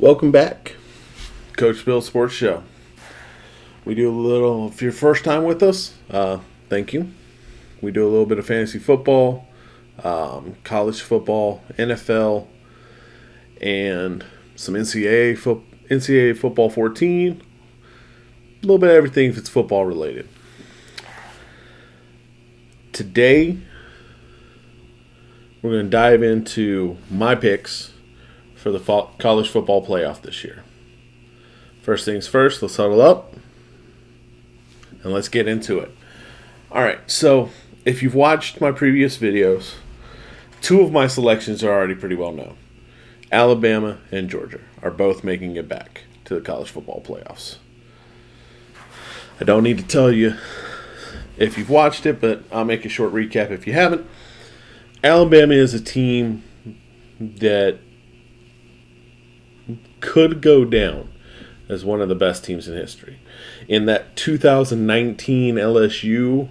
Welcome back, Coach Bill Sports Show. We do a little, if you're first time with us, thank you. We do a little bit of fantasy football, college football, NFL, and some NCAA football 14. A little bit of everything if it's football related. Today, we're going to dive into my picks for the college football playoff this year. First things first, let's huddle up and let's get into it. All right, so if you've watched my previous videos, two of my selections are already pretty well known. Alabama and Georgia are both making it back to the college football playoffs. I don't need to tell you if you've watched it, but I'll make a short recap if you haven't. Alabama is a team that could go down as one of the best teams in history. In that 2019 LSU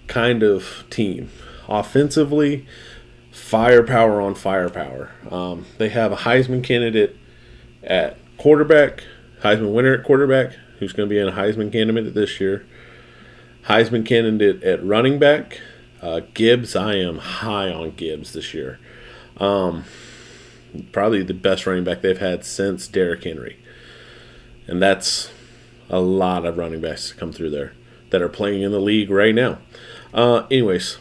kind of team. Offensively, firepower on firepower. They have a Heisman candidate at quarterback, Heisman winner at quarterback, who's going to be in a Heisman candidate this year. Heisman candidate at running back, Gibbs. I am high on Gibbs this year. Probably the best running back they've had since Derrick Henry. And that's a lot of running backs to come through there that are playing in the league right now. Anyways,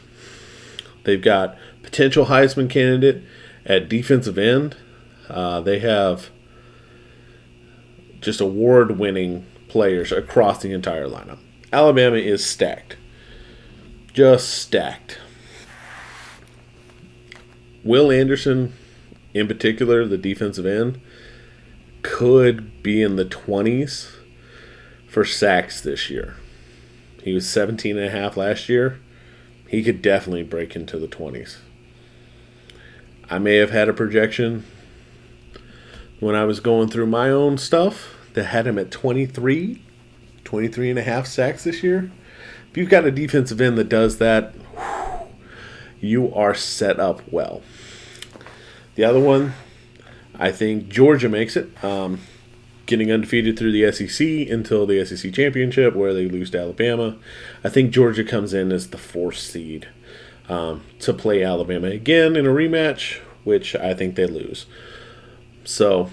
they've got potential Heisman candidate at defensive end. They have just award-winning players across the entire lineup. Alabama is stacked. Just stacked. Will Anderson, in particular, the defensive end, could be in the 20s for sacks this year. He was 17.5 last year. He could definitely break into the 20s. I may have had a projection when I was going through my own stuff that had him at 23 and a half sacks this year. If you've got a defensive end that does that, you are set up well. The other one, I think Georgia makes it, getting undefeated through the SEC until the SEC championship where they lose to Alabama. I think Georgia comes in as the 4th seed to play Alabama again in a rematch, which I think they lose. So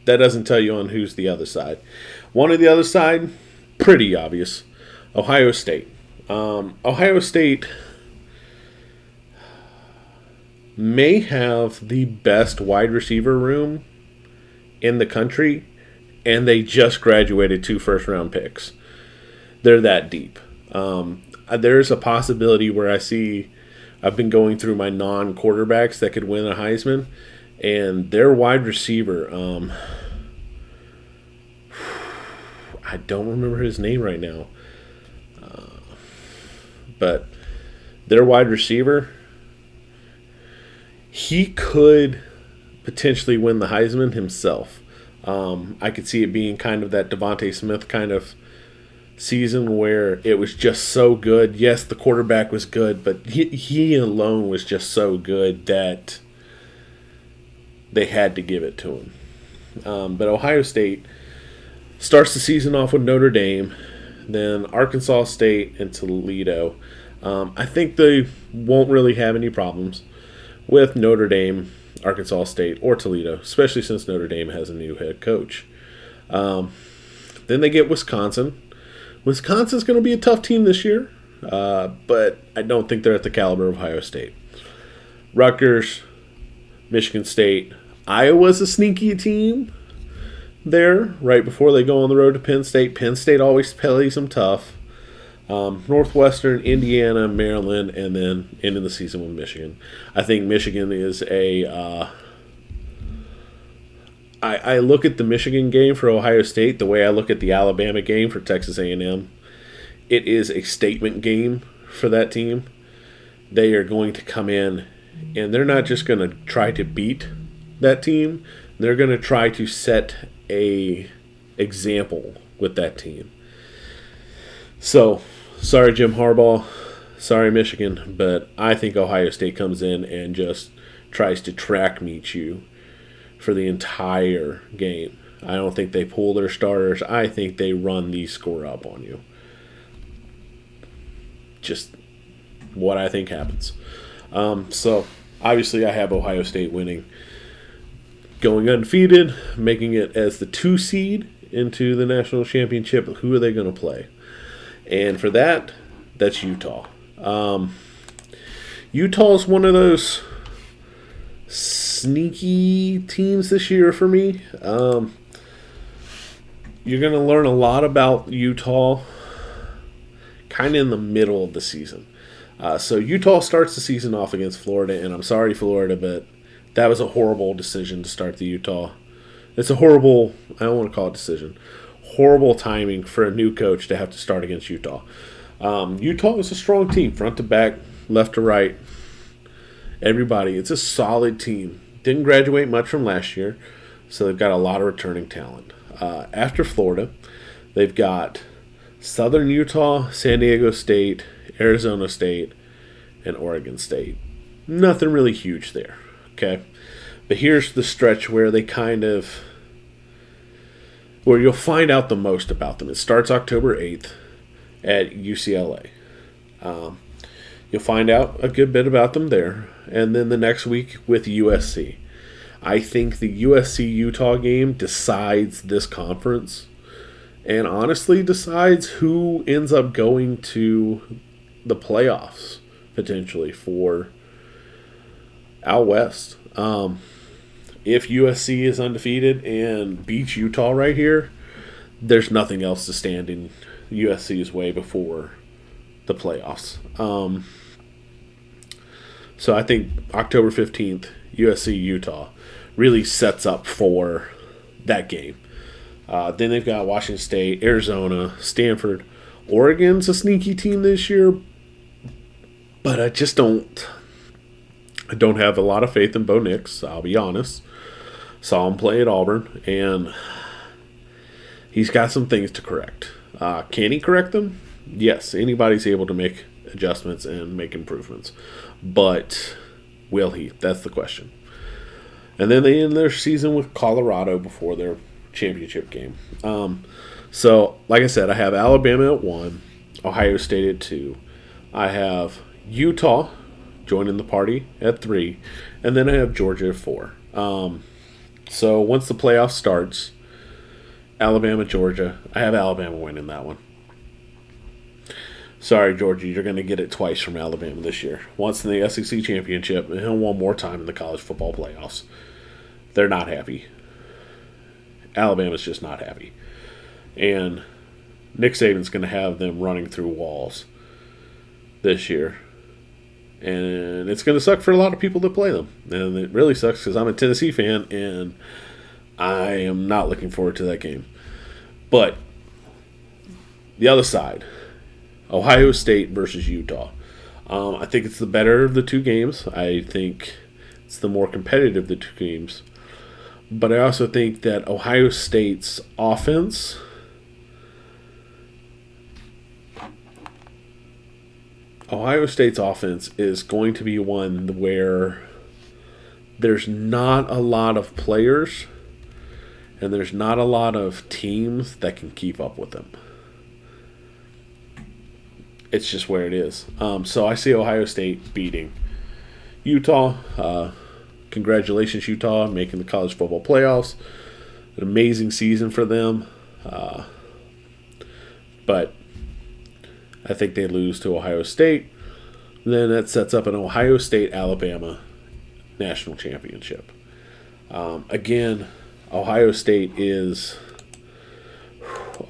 that doesn't tell you on who's the other side. One of the other side, pretty obvious, Ohio State. Ohio State may have the best wide receiver room in the country, and they just graduated 2 first-round picks. They're that deep. There's a possibility where I've been going through my non-quarterbacks that could win a Heisman, and their wide receiver, I don't remember his name right now, but their wide receiver, he could potentially win the Heisman himself. I could see it being kind of that Devontae Smith kind of season where it was just so good. Yes, the quarterback was good, but he alone was just so good that they had to give it to him. But Ohio State starts the season off with Notre Dame, then Arkansas State and Toledo. I think they won't really have any problems with Notre Dame, Arkansas State, or Toledo, especially since Notre Dame has a new head coach. Then they get Wisconsin. Wisconsin's going to be a tough team this year, but I don't think they're at the caliber of Ohio State. Rutgers, Michigan State. Iowa's a sneaky team there right before they go on the road to Penn State. Penn State always plays them tough. Northwestern, Indiana, Maryland, and then ending the season with Michigan. I think Michigan is I look at the Michigan game for Ohio State the way I look at the Alabama game for Texas A&M. It is a statement game for that team. They are going to come in, and they're not just going to try to beat that team. They're going to try to set a example with that team. So, sorry, Jim Harbaugh. Sorry, Michigan. But I think Ohio State comes in and just tries to track meet you for the entire game. I don't think they pull their starters. I think they run the score up on you. Just what I think happens. So, obviously, I have Ohio State winning. Going undefeated, making it as the 2 seed into the national championship. Who are they going to play? And for that, that's Utah. Utah is one of those sneaky teams this year for me. You're going to learn a lot about Utah kind of in the middle of the season. So Utah starts the season off against Florida, and I'm sorry, Florida, but that was a horrible decision to start the Utah. It's a horrible, I don't want to call it decision, horrible timing for a new coach to have to start against Utah. Utah is a strong team, front to back, left to right, everybody. It's a solid team. Didn't graduate much from last year, so they've got a lot of returning talent. After Florida, they've got Southern Utah, San Diego State, Arizona State, and Oregon State. Nothing really huge there, okay? But here's the stretch where they where you'll find out the most about them. It starts October 8th at UCLA. You'll find out a good bit about them there. And then the next week with USC. I think the USC-Utah game decides this conference and honestly decides who ends up going to the playoffs, potentially, for out west. If USC is undefeated and beats Utah right here, there's nothing else to stand in USC's way before the playoffs. So I think October 15th, USC-Utah, really sets up for that game. Then they've got Washington State, Arizona, Stanford. Oregon's a sneaky team this year, but I don't have a lot of faith in Bo Nix, I'll be honest. Saw him play at Auburn, and he's got some things to correct. Can he correct them? Yes, anybody's able to make adjustments and make improvements. But will he? That's the question. And then they end their season with Colorado before their championship game. So, like I said, I have Alabama at 1, Ohio State at 2. I have Utah joining the party at 3, and then I have Georgia at 4. So once the playoff starts, Alabama, Georgia, I have Alabama winning that one. Sorry, Georgia, you're going to get it twice from Alabama this year. Once in the SEC championship, and one more time in the college football playoffs. They're not happy. Alabama's just not happy. And Nick Saban's going to have them running through walls this year. And it's going to suck for a lot of people that play them. And it really sucks because I'm a Tennessee fan, and I am not looking forward to that game. But the other side, Ohio State versus Utah. I think it's the better of the two games. I think it's the more competitive of the two games. But I also think that Ohio State's offense is going to be one where there's not a lot of players and there's not a lot of teams that can keep up with them. It's just where it is. So I see Ohio State beating Utah. Congratulations, Utah, on making the college football playoffs. An amazing season for them. But I think they lose to Ohio State. Then that sets up an Ohio State-Alabama national championship. Again, Ohio State is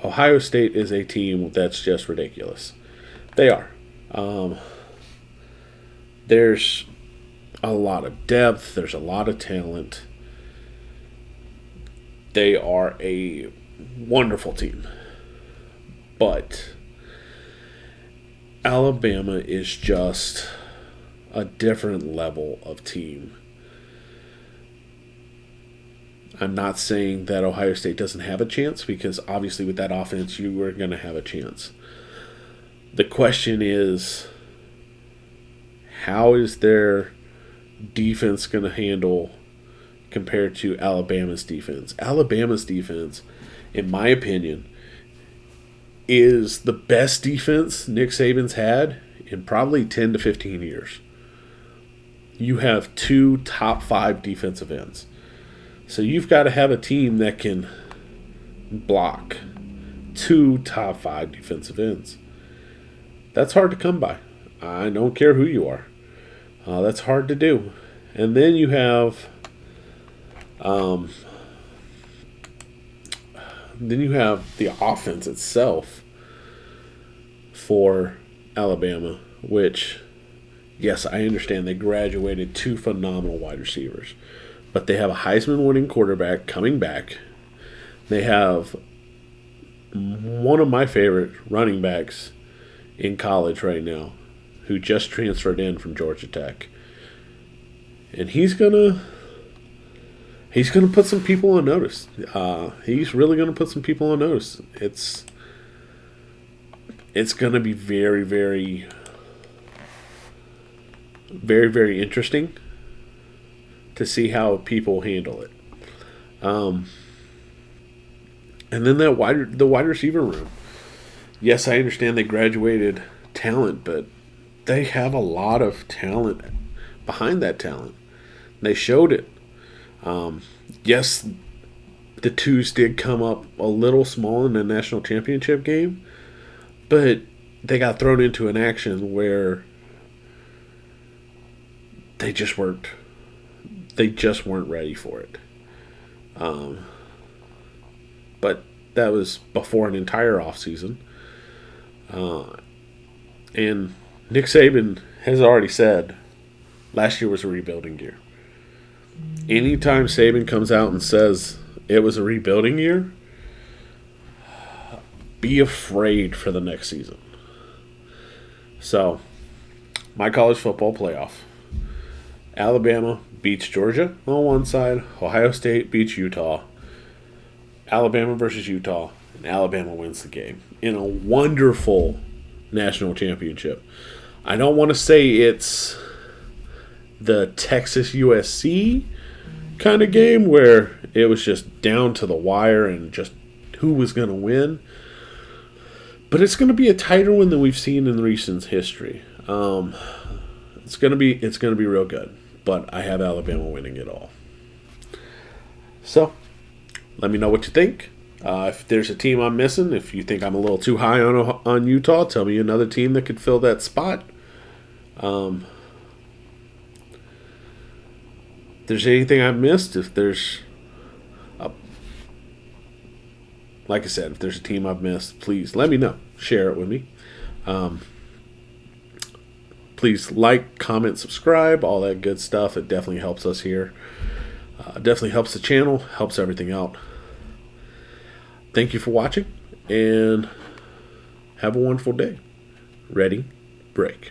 a team that's just ridiculous. They are. There's a lot of depth. There's a lot of talent. They are a wonderful team. But Alabama is just a different level of team. I'm not saying that Ohio State doesn't have a chance, because obviously with that offense you are going to have a chance. The question is, how is their defense going to handle compared to Alabama's defense. Alabama's defense, in my opinion, is the best defense Nick Saban's had in probably 10 to 15 years. You have 2 top 5 defensive ends. So you've got to have a team that can block 2 top 5 defensive ends. That's hard to come by. I don't care who you are. That's hard to do. And then you have the offense itself for Alabama, which, yes, I understand they graduated 2 phenomenal wide receivers, but they have a Heisman-winning quarterback coming back. They have one of my favorite running backs in college right now, who just transferred in from Georgia Tech, and he's gonna put some people on notice. He's really gonna put some people on notice. It's gonna be very, very, very, very interesting to see how people handle it. And then the wide receiver room. Yes, I understand they graduated talent, but they have a lot of talent behind that talent. They showed it. Yes, the twos did come up a little small in the national championship game, but they got thrown into an action where they just weren't ready for it. But that was before an entire offseason. And Nick Saban has already said last year was a rebuilding year. Anytime Saban comes out and says it was a rebuilding year, be afraid for the next season. So, my college football playoff. Alabama beats Georgia on one side. Ohio State beats Utah. Alabama versus Utah. And Alabama wins the game in a wonderful national championship. I don't want to say it's the Texas USC kind of game where it was just down to the wire and just who was going to win. But it's going to be a tighter one than we've seen in recent history. It's going to be real good. But I have Alabama winning it all. So, let me know what you think. If there's a team I'm missing, if you think I'm a little too high on Utah, tell me another team that could fill that spot. If there's anything I've missed, like I said, if there's a team I've missed, please let me know. Share it with me. Please like, comment, subscribe, all that good stuff. It definitely helps us here. Definitely helps the channel, helps everything out. Thank you for watching, and have a wonderful day. Ready, break.